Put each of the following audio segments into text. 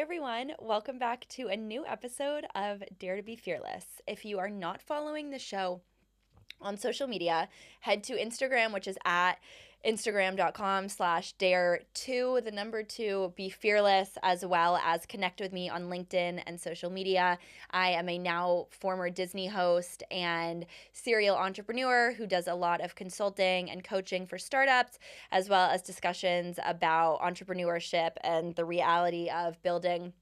everyone. Welcome back to a new episode of Dare to Be Fearless. If you are not following the show on social media, head to Instagram, which is at instagram.com/dare2, the number 2, be fearless, as well as connect with me on LinkedIn and social media. I am a now former Disney host and serial entrepreneur who does a lot of consulting and coaching for startups, as well as discussions about entrepreneurship and the reality of building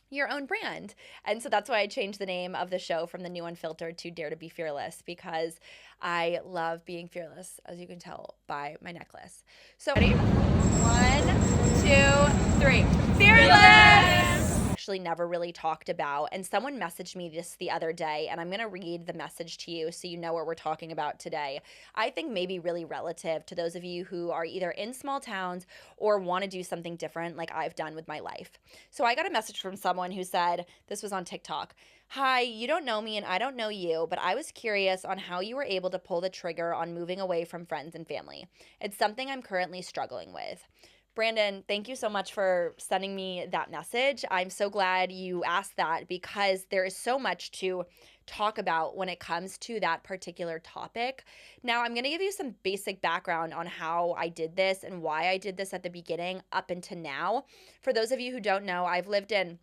your own brand. And so that's why I changed the name of the show from The New Unfiltered to Dare to Be Fearless, because I love being fearless, as you can tell by my necklace. So ready? 1, 2, 3. Fearless! Actually never really talked about, and someone messaged me this the other day, and I'm going to read the message to you so you know what we're talking about today. I think maybe really relative to those of you who are either in small towns or want to do something different like I've done with my life. So I got a message from someone who said, this was on TikTok: "Hi, you don't know me and I don't know you, but I was curious on how you were able to pull the trigger on moving away from friends and family. It's something I'm currently struggling with." Brandon, thank you so much for sending me that message. I'm so glad you asked that, because there is so much to talk about when it comes to that particular topic. Now, I'm going to give you some basic background on how I did this and why I did this at the beginning up until now. For those of you who don't know, I've lived in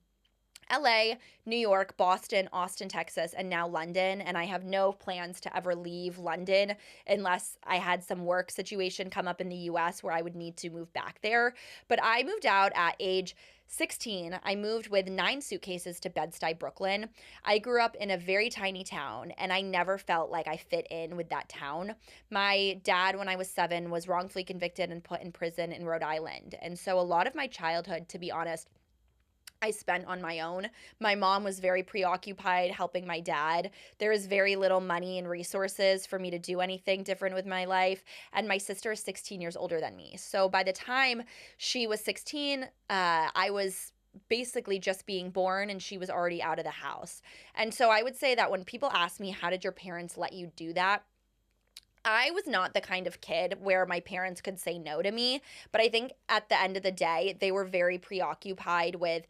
LA, New York, Boston, Austin, Texas, and now London. And I have no plans to ever leave London unless I had some work situation come up in the US where I would need to move back there. But I moved out at age 16. I moved with 9 suitcases to Bed-Stuy, Brooklyn. I grew up in a very tiny town, and I never felt like I fit in with that town. My dad, when I was 7, was wrongfully convicted and put in prison in Rhode Island. And so a lot of my childhood, to be honest, I spent on my own. My mom was very preoccupied helping my dad. There was very little money and resources for me to do anything different with my life. And my sister is 16 years older than me. So by the time she was 16, I was basically just being born and she was already out of the house. And so I would say that when people ask me, how did your parents let you do that? I was not the kind of kid where my parents could say no to me, but I think at the end of the day, they were very preoccupied with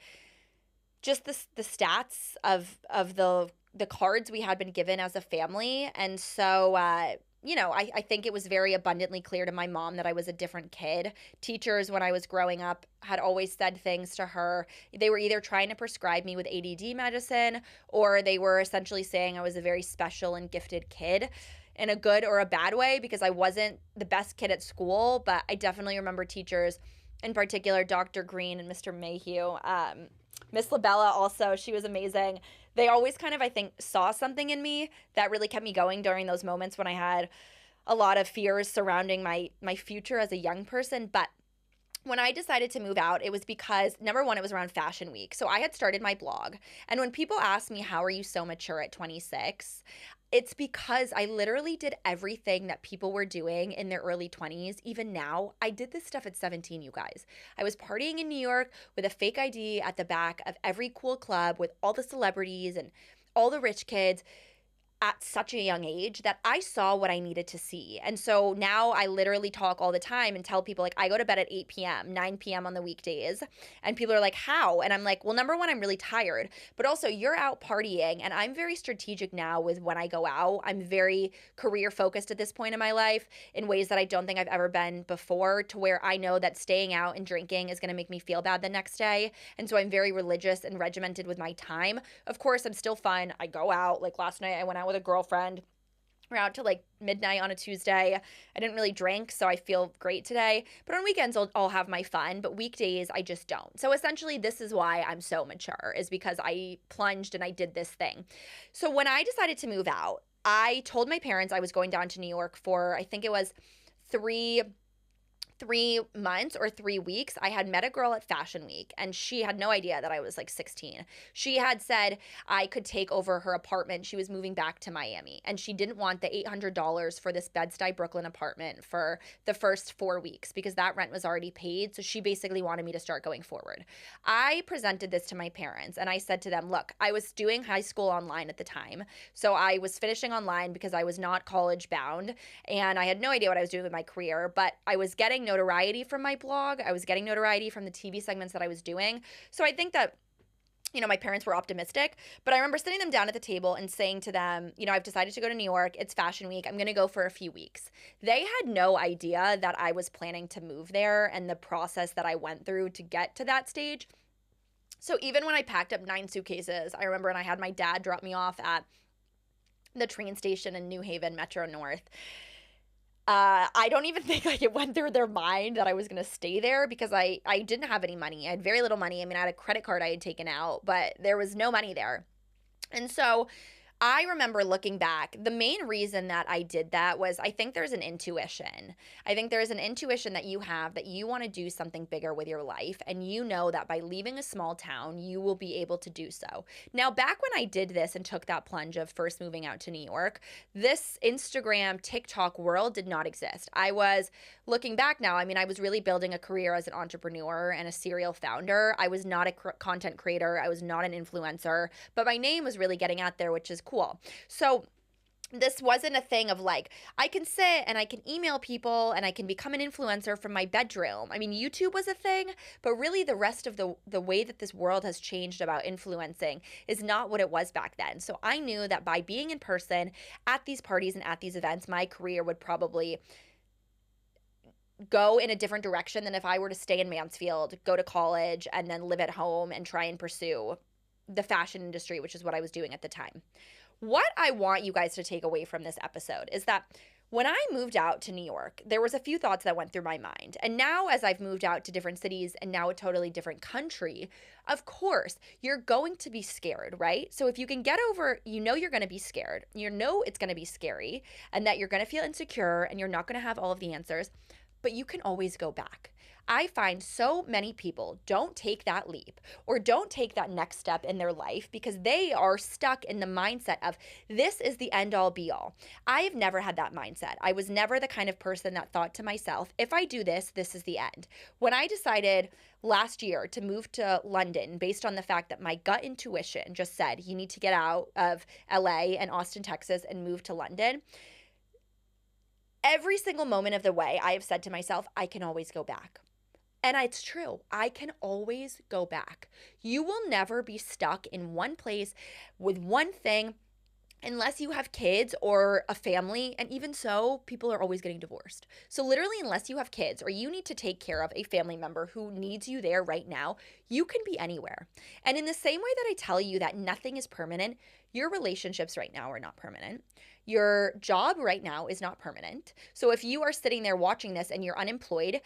just the stats of the cards we had been given as a family. And so I think it was very abundantly clear to my mom that I was a different kid. Teachers, when I was growing up, had always said things to her. They were either trying to prescribe me with ADD medicine, or they were essentially saying I was a very special and gifted kid, in a good or a bad way, because I wasn't the best kid at school. But I definitely remember teachers, in particular Dr. Green and Mr. Mayhew. Miss Labella also, she was amazing. They always kind of, I think, saw something in me that really kept me going during those moments when I had a lot of fears surrounding my future as a young person. But when I decided to move out, it was because, number one, it was around Fashion Week. So I had started my blog. And when people ask me, how are you so mature at 26? It's because I literally did everything that people were doing in their early 20s. Even now, I did this stuff at 17, you guys. I was partying in New York with a fake ID at the back of every cool club with all the celebrities and all the rich kids at such a young age that I saw what I needed to see. And so now I literally talk all the time and tell people, like, I go to bed at 8 p.m., 9 p.m. on the weekdays. And people are like, how? And I'm like, well, number one, I'm really tired. But also, you're out partying. And I'm very strategic now with when I go out. I'm very career focused at this point in my life in ways that I don't think I've ever been before, to where I know that staying out and drinking is going to make me feel bad the next day. And so I'm very religious and regimented with my time. Of course, I'm still fun. I go out. Like last night, I went out with a girlfriend. We're out to like midnight on a Tuesday. I didn't really drink, so I feel great today. But on weekends, I'll have my fun. But weekdays, I just don't. So essentially, this is why I'm so mature, is because I plunged and I did this thing. So when I decided to move out, I told my parents I was going down to New York for, I think it was three 3 months or 3 weeks. I had met a girl at Fashion Week, and she had no idea that I was like 16. She had said I could take over her apartment. She was moving back to Miami, and she didn't want the $800 for this Bed-Stuy, Brooklyn apartment for the first 4 weeks, because that rent was already paid. So she basically wanted me to start going forward. I presented this to my parents, and I said to them, look, I was doing high school online at the time. So I was finishing online because I was not college bound, and I had no idea what I was doing with my career, but I was getting notoriety from my blog. I was getting notoriety from the TV segments that I was doing. So I think that My parents were optimistic, but I remember sitting them down at the table and saying to them, I've decided to go to New York. It's Fashion Week. I'm going to go for a few weeks. They had no idea that I was planning to move there and the process that I went through to get to that stage. So even when I packed up 9 suitcases, I remember, and I had my dad drop me off at the train station in New Haven, Metro North. I don't even think it went through their mind that I was going to stay there, because I didn't have any money. I had very little money. I mean, I had a credit card I had taken out, but there was no money there. And so I remember looking back, the main reason that I did that was, I think there's an intuition. I think there's an intuition that you have that you want to do something bigger with your life. And you know that by leaving a small town, you will be able to do so. Now, back when I did this and took that plunge of first moving out to New York, this Instagram, TikTok world did not exist. I was looking back now, I mean, I was really building a career as an entrepreneur and a serial founder. I was not a content creator. I was not an influencer, but my name was really getting out there, which is cool. So this wasn't a thing of like, I can sit and I can email people and I can become an influencer from my bedroom. I mean, YouTube was a thing, but really the rest of the way that this world has changed about influencing is not what it was back then. So I knew that by being in person at these parties and at these events, my career would probably go in a different direction than if I were to stay in Mansfield, go to college, and then live at home and try and pursue the fashion industry, which is what I was doing at the time. What I want you guys to take away from this episode is that when I moved out to New York, there was a few thoughts that went through my mind. And now as I've moved out to different cities and now a totally different country, of course, you're going to be scared, right? So if you can get over, you're going to be scared. It's going to be scary and that you're going to feel insecure and you're not going to have all of the answers, but you can always go back. I find so many people don't take that leap or don't take that next step in their life because they are stuck in the mindset of this is the end all be all. I have never had that mindset. I was never the kind of person that thought to myself, if I do this, this is the end. When I decided last year to move to London based on the fact that my gut intuition just said you need to get out of LA and Austin, Texas and move to London, every single moment of the way I have said to myself, I can always go back. And it's true. I can always go back. You will never be stuck in one place with one thing unless you have kids or a family. And even so, people are always getting divorced. So literally, unless you have kids or you need to take care of a family member who needs you there right now, you can be anywhere. And in the same way that I tell you that nothing is permanent, your relationships right now are not permanent. Your job right now is not permanent. So if you are sitting there watching this and you're unemployed,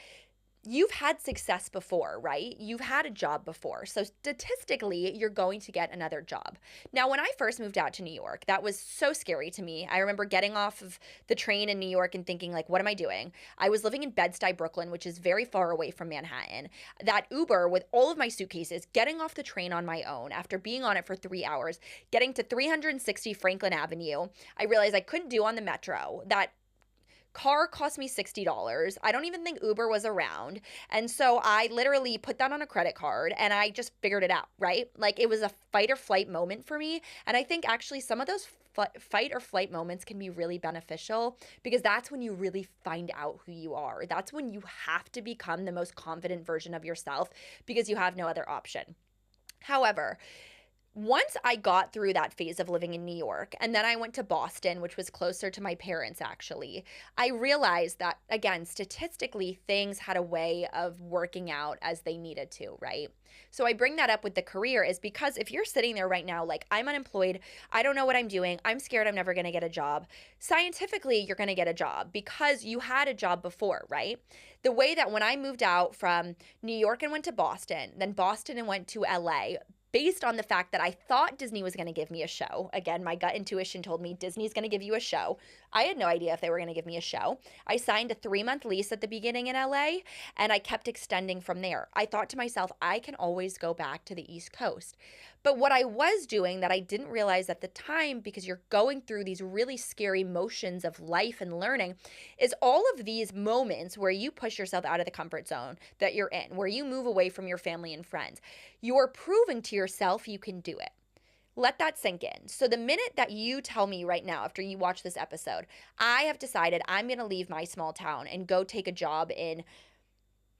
you've had success before, right? You've had a job before. So statistically, you're going to get another job. Now, when I first moved out to New York, that was so scary to me. I remember getting off of the train in New York and thinking, like, what am I doing? I was living in Bed-Stuy, Brooklyn, which is very far away from Manhattan. That Uber with all of my suitcases, getting off the train on my own after being on it for 3 hours, getting to 360 Franklin Avenue, I realized I couldn't do on the metro. That car cost me $60. I don't even think Uber was around. And so I literally put that on a credit card and I just figured it out, right? Like it was a fight or flight moment for me. And I think actually some of those fight or flight moments can be really beneficial because that's when you really find out who you are. That's when you have to become the most confident version of yourself because you have no other option. However, once I got through that phase of living in New York, and then I went to Boston, which was closer to my parents actually, I realized that, again, statistically, things had a way of working out as they needed to, right? So I bring that up with the career is because if you're sitting there right now, like I'm unemployed, I don't know what I'm doing, I'm scared I'm never going to get a job. Scientifically, you're going to get a job because you had a job before, right? The way that when I moved out from New York and went to Boston, then Boston and went to LA, based on the fact that I thought Disney was going to give me a show. Again, my gut intuition told me Disney's going to give you a show. I had no idea if they were going to give me a show. I signed a 3-month lease at the beginning in LA, and I kept extending from there. I thought to myself, I can always go back to the East Coast. But what I was doing that I didn't realize at the time, because you're going through these really scary motions of life and learning, is all of these moments where you push yourself out of the comfort zone that you're in, where you move away from your family and friends. You're proving to yourself you can do it. Let that sink in. So the minute that you tell me right now, after you watch this episode, I have decided I'm going to leave my small town and go take a job in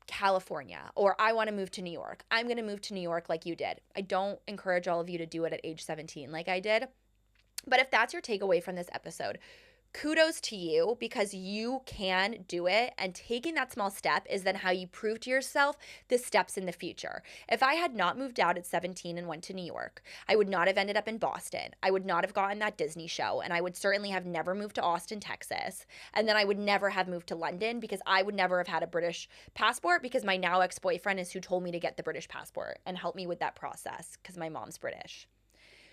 California, or I want to move to New York. I'm going to move to New York like you did. I don't encourage all of you to do it at age 17 like I did. But if that's your takeaway from this episode, kudos to you because you can do it. And taking that small step is then how you prove to yourself the steps in the future. If I had not moved out at 17 and went to New York, I would not have ended up in Boston. I would not have gotten that Disney show. And I would certainly have never moved to Austin, Texas. And then I would never have moved to London because I would never have had a British passport because my now ex-boyfriend is who told me to get the British passport and helped me with that process because my mom's British.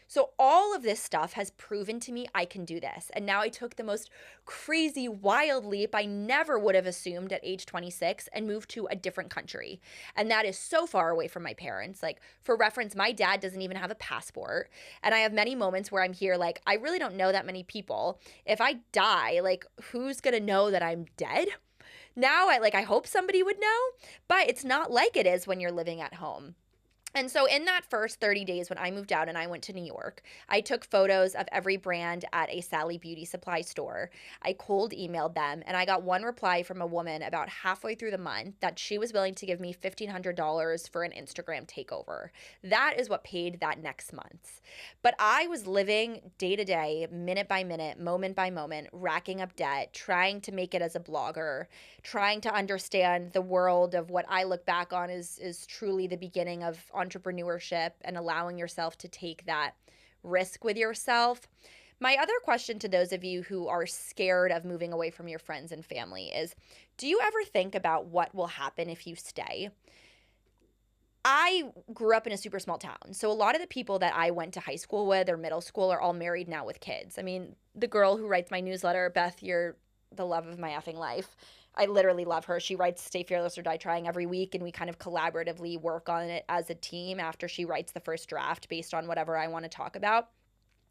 So all of this stuff has proven to me I can do this. And now I took the most crazy, wild leap I never would have assumed at age 26 and moved to a different country. And that is so far away from my parents. Like, for reference, my dad doesn't even have a passport. And I have many moments where I'm here like, I really don't know that many people. If I die, like, who's going to know that I'm dead? Now, I hope somebody would know, but it's not like it is when you're living at home. And so in that first 30 days when I moved out and I went to New York, I took photos of every brand at a Sally Beauty Supply store. I cold emailed them, and I got one reply from a woman about halfway through the month that she was willing to give me $1,500 for an Instagram takeover. That is what paid that next month. But I was living day to day, minute by minute, moment by moment, racking up debt, trying to make it as a blogger, trying to understand the world of what I look back on is truly the beginning of entrepreneurship and allowing yourself to take that risk with yourself. My other question to those of you who are scared of moving away from your friends and family is, do you ever think about what will happen if you stay? I grew up in a super small town. So a lot of the people that I went to high school with or middle school are all married now with kids. I mean, the girl who writes my newsletter, Beth, you're the love of my effing life. I literally love her. She writes Stay Fearless or Die Trying every week, and we kind of collaboratively work on it as a team after she writes the first draft based on whatever I want to talk about.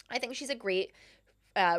I think she's a great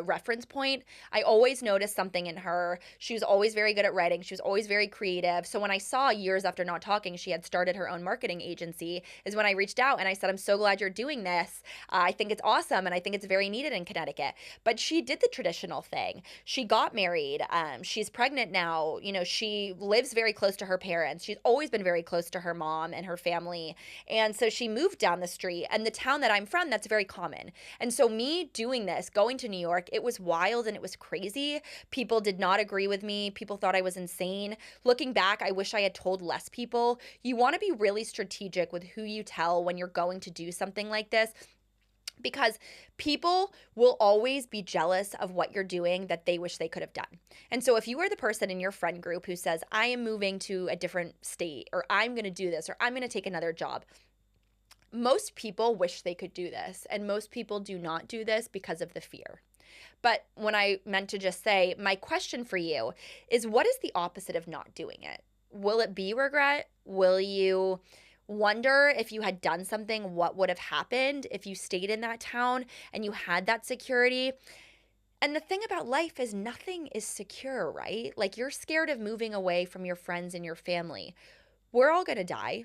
reference point. I always noticed something in her. She was always very good at writing. She was always very creative. So when I saw years after not talking, she had started her own marketing agency, is when I reached out and I said, I'm so glad you're doing this. I think it's awesome and I think it's very needed in Connecticut. But she did the traditional thing. She got married. She's pregnant now. You know, she lives very close to her parents. She's always been very close to her mom and her family. And so she moved down the street, and the town that I'm from, that's very common. And so me doing this, going to New York, it was wild and it was crazy. People did not agree with me. People thought I was insane. Looking back, I wish I had told less people. You want to be really strategic with who you tell when you're going to do something like this, because people will always be jealous of what you're doing that they wish they could have done. And so if you are the person in your friend group who says, I am moving to a different state, or I'm going to do this, or I'm going to take another job, most people wish they could do this, and most people do not do this because of the fear. But when I meant to just say, my question for you is, what is the opposite of not doing it? Will it be regret? Will you wonder if you had done something, what would have happened if you stayed in that town and you had that security? And the thing about life is nothing is secure, right? Like, you're scared of moving away from your friends and your family. We're all going to die.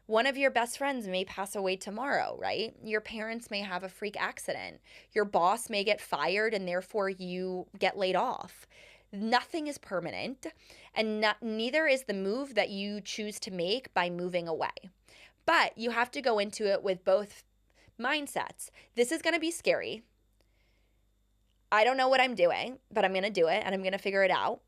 One of your best friends may pass away tomorrow, right? Your parents may have a freak accident. Your boss may get fired and therefore you get laid off. Nothing is permanent, and neither is the move that you choose to make by moving away. But you have to go into it with both mindsets. This is going to be scary. I don't know what I'm doing, but I'm going to do it and I'm going to figure it out.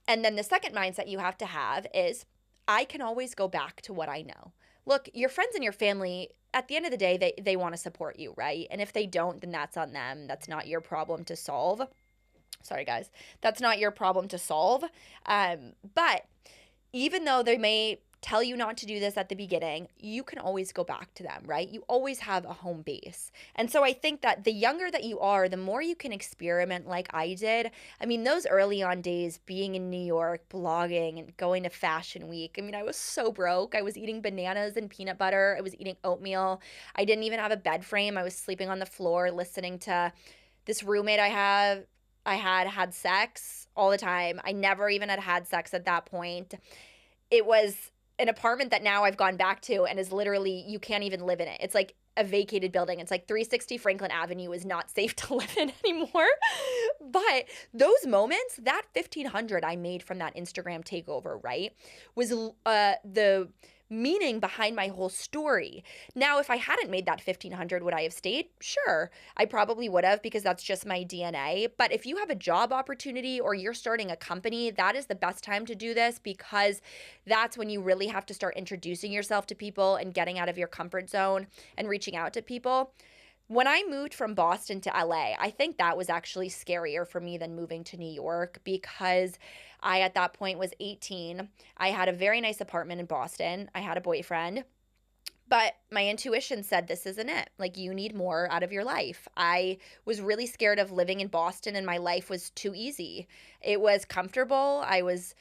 And then the second mindset you have to have is, I can always go back to what I know. Look, your friends and your family, at the end of the day, they want to support you, right? And if they don't, then that's on them. That's not your problem to solve. Sorry, guys. That's not your problem to solve. But even though they may tell you not to do this at the beginning, you can always go back to them, right? You always have a home base. And so I think that the younger that you are, the more you can experiment like I did. I mean, those early on days being in New York, blogging and going to Fashion Week, I mean, I was so broke. I was eating bananas and peanut butter. I was eating oatmeal. I didn't even have a bed frame. I was sleeping on the floor listening to this roommate I had sex all the time. I never even had sex at that point. It was an apartment that now I've gone back to and is literally, you can't even live in it. It's like a vacated building. It's like 360 Franklin Avenue is not safe to live in anymore. But those moments, that 1500 I made from that Instagram takeover, right, was the meaning behind my whole story. Now, if I hadn't made that 1500, would I have stayed? Sure, I probably would have, because that's just my DNA. But if you have a job opportunity or you're starting a company, that is the best time to do this, because that's when you really have to start introducing yourself to people and getting out of your comfort zone and reaching out to people. When I moved from Boston to LA, I think that was actually scarier for me than moving to New York, because I, at that point, was 18. I had a very nice apartment in Boston. I had a boyfriend, but my intuition said, this isn't it. Like, you need more out of your life. I was really scared of living in Boston, and my life was too easy. It was comfortable. I was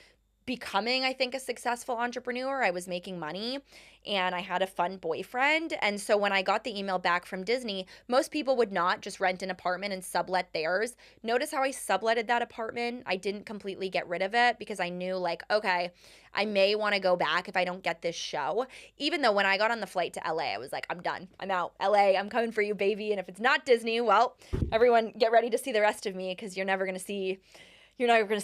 becoming, I think, a successful entrepreneur. I was making money, and I had a fun boyfriend. And so when I got the email back from Disney, most people would not just rent an apartment and sublet theirs. Notice how I subletted that apartment. I didn't completely get rid of it, because I knew, like, okay, I may want to go back if I don't get this show. Even though when I got on the flight to LA, I was like, I'm done. I'm out. LA, I'm coming for you, baby. And if it's not Disney, well, everyone get ready to see the rest of me, because you're never going to see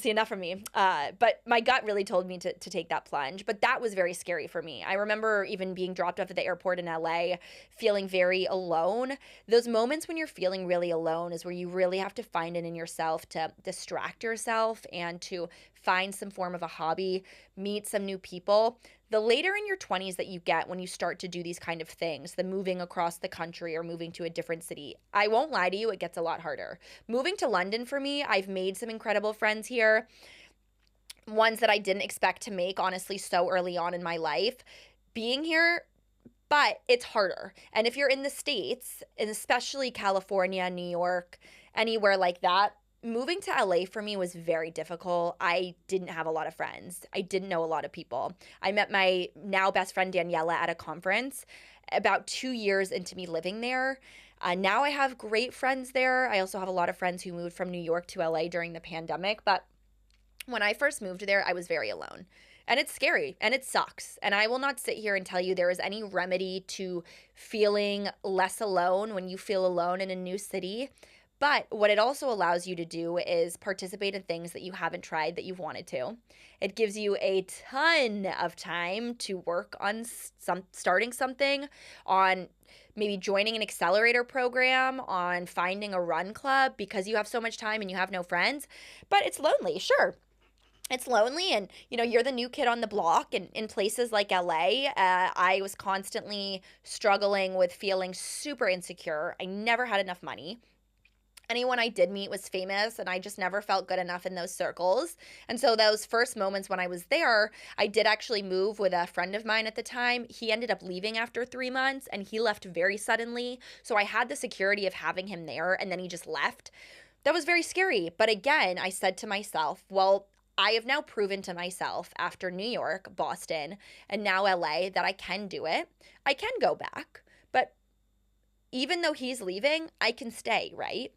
enough from me. But my gut really told me to take that plunge. But that was very scary for me. I remember even being dropped off at the airport in LA, feeling very alone. Those moments when you're feeling really alone is where you really have to find it in yourself to distract yourself and to find some form of a hobby, meet some new people. The later in your 20s that you get, when you start to do these kind of things, the moving across the country or moving to a different city, I won't lie to you, it gets a lot harder. Moving to London for me, I've made some incredible friends here, ones that I didn't expect to make, honestly, so early on in my life. Being here, but it's harder. And if you're in the States, and especially California, New York, anywhere like that, moving to LA for me was very difficult. I didn't have a lot of friends. I didn't know a lot of people. I met my now best friend Daniela at a conference about 2 years into me living there. Now I have great friends there. I also have a lot of friends who moved from New York to LA during the pandemic. But when I first moved there, I was very alone. And it's scary and it sucks. And I will not sit here and tell you there is any remedy to feeling less alone when you feel alone in a new city. But what it also allows you to do is participate in things that you haven't tried that you've wanted to. It gives you a ton of time to work on starting something, on maybe joining an accelerator program, on finding a run club, because you have so much time and you have no friends. But it's lonely, sure. It's lonely, and you're the new kid on the block. And in places like LA, I was constantly struggling with feeling super insecure. I never had enough money. Anyone I did meet was famous, and I just never felt good enough in those circles. And so those first moments when I was there, I did actually move with a friend of mine at the time. He ended up leaving after 3 months, and he left very suddenly. So I had the security of having him there, and then he just left. That was very scary. But again, I said to myself, well, I have now proven to myself after New York, Boston, and now LA that I can do it. I can go back. But even though he's leaving, I can stay, right?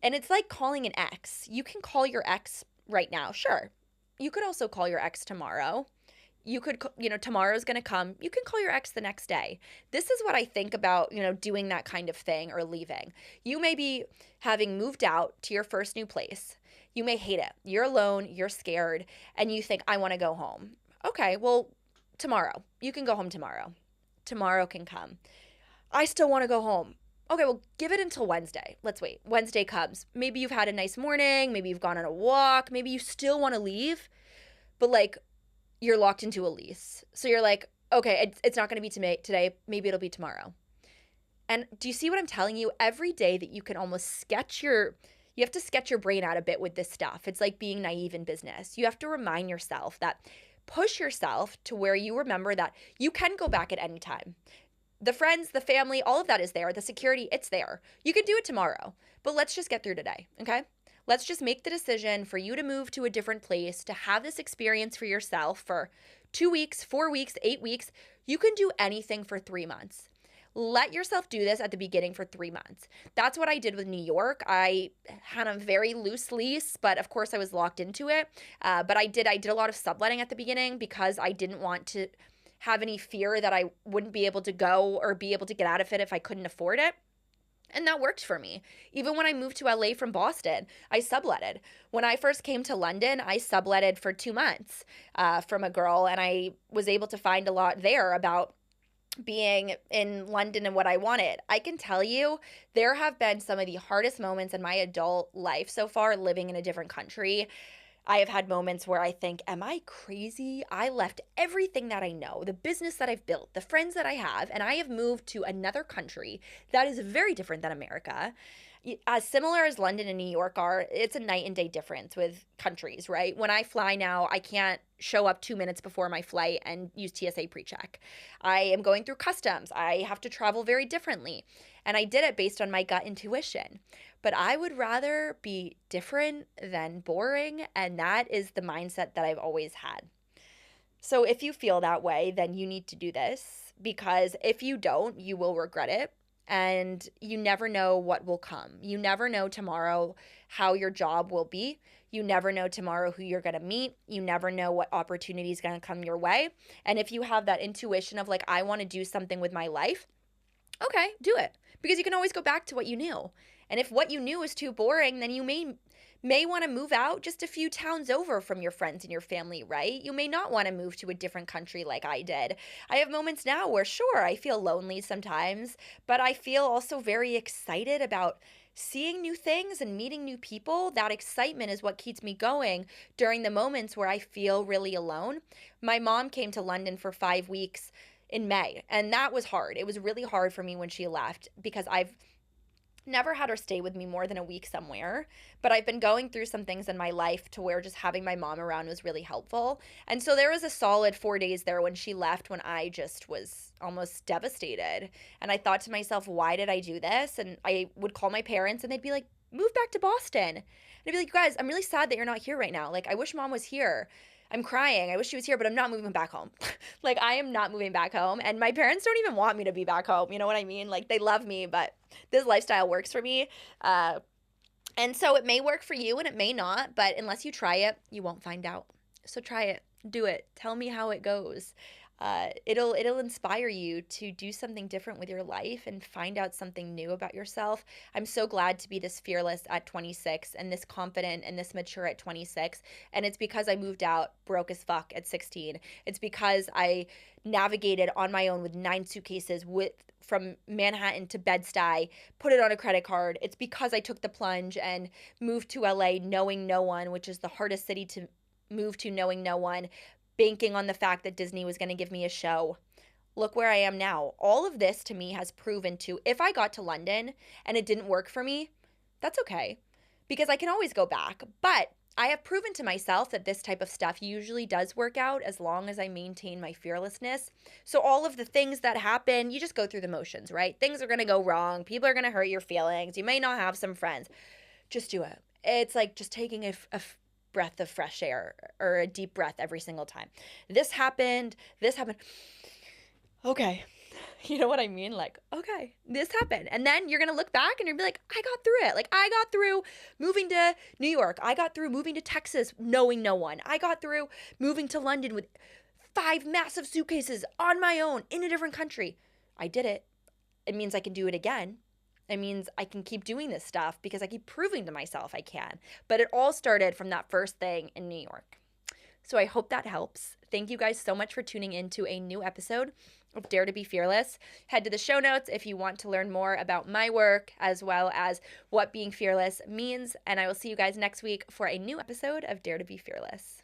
And it's like calling an ex. You can call your ex right now, sure. You could also call your ex tomorrow. You could, tomorrow's going to come. You can call your ex the next day. This is what I think about, doing that kind of thing or leaving. You may be having moved out to your first new place. You may hate it. You're alone, you're scared, and you think, I want to go home. Okay, well, tomorrow. You can go home tomorrow. Tomorrow can come. I still want to go home. Okay, well, give it until Wednesday. Let's wait. Wednesday comes. Maybe you've had a nice morning. Maybe you've gone on a walk. Maybe you still want to leave, but you're locked into a lease. So you're like, okay, it's not going to be today. Maybe it'll be tomorrow. And do you see what I'm telling you? Every day that you can almost you have to sketch your brain out a bit with this stuff. It's like being naive in business. You have to remind yourself that, push yourself to where you remember that you can go back at any time. The friends, the family, all of that is there. The security, it's there. You can do it tomorrow, but let's just get through today, okay? Let's just make the decision for you to move to a different place, to have this experience for yourself for 2 weeks, 4 weeks, 8 weeks. You can do anything for 3 months. Let yourself do this at the beginning for 3 months. That's what I did with New York. I had a very loose lease, but of course I was locked into it. But I did a lot of subletting at the beginning because I didn't want to have any fear that I wouldn't be able to go or be able to get out of it if I couldn't afford it. And that worked for me. Even when I moved to LA from Boston, I subletted. When I first came to London, I subletted for 2 months from a girl, and I was able to find a lot there about being in London and what I wanted. I can tell you, there have been some of the hardest moments in my adult life so far living in a different country. I have had moments where I think, am I crazy? I left everything that I know, the business that I've built, the friends that I have, and I have moved to another country that is very different than America. As similar as London and New York are, it's a night and day difference with countries, right? When I fly now, I can't show up 2 minutes before my flight and use TSA pre-check. I am going through customs. I have to travel very differently. And I did it based on my gut intuition. But I would rather be different than boring, and that is the mindset that I've always had. So if you feel that way, then you need to do this, because if you don't, you will regret it. And you never know what will come. You never know tomorrow how your job will be. You never know tomorrow who you're going to meet. You never know what opportunity is going to come your way. And if you have that intuition of like, I want to do something with my life, okay, do it. Because you can always go back to what you knew. And if what you knew is too boring, then you may want to move out just a few towns over from your friends and your family, right? You may not want to move to a different country like I did. I have moments now where, sure, I feel lonely sometimes, but I feel also very excited about seeing new things and meeting new people. That excitement is what keeps me going during the moments where I feel really alone. My mom came to London for 5 weeks in May, and that was hard. It was really hard for me when she left because I've never had her stay with me more than a week somewhere, but I've been going through some things in my life to where just having my mom around was really helpful. And so there was a solid 4 days there when she left when I just was almost devastated. And I thought to myself, why did I do this? And I would call my parents and they'd be like, move back to Boston. And I'd be like, you guys, I'm really sad that you're not here right now. Like, I wish mom was here. I'm crying. I wish she was here, but I'm not moving back home. Like, I am not moving back home. And my parents don't even want me to be back home. You know what I mean? Like, they love me, but this lifestyle works for me. And so it may work for you and it may not, but unless you try it, you won't find out. So try it. Do it. Tell me how it goes. It'll inspire you to do something different with your life and find out something new about yourself. I'm so glad to be this fearless at 26 and this confident and this mature at 26. And it's because I moved out broke as fuck at 16. It's because I navigated on my own with 9 suitcases from Manhattan to Bed-Stuy, put it on a credit card. It's because I took the plunge and moved to LA knowing no one, which is the hardest city to move to, knowing no one, banking on the fact that Disney was going to give me a show. Look where I am now. All of this to me has proven to, if I got to London and it didn't work for me, that's okay, because I can always go back. But I have proven to myself that this type of stuff usually does work out as long as I maintain my fearlessness. So all of the things that happen, you just go through the motions, right? Things are going to go wrong. People are going to hurt your feelings. You may not have some friends. Just do it. It's like just taking a breath of fresh air or a deep breath every single time. This happened. Okay. You know what I mean? Like, okay, this happened. And then you're going to look back and you're going to be like, I got through it. Like, I got through moving to New York. I got through moving to Texas knowing no one. I got through moving to London with 5 massive suitcases on my own in a different country. I did it. It means I can do it again. It means I can keep doing this stuff because I keep proving to myself I can. But it all started from that first thing in New York. So I hope that helps. Thank you guys so much for tuning in to a new episode of Dare to be Fearless. Head to the show notes if you want to learn more about my work as well as what being fearless means. And I will see you guys next week for a new episode of Dare to be Fearless.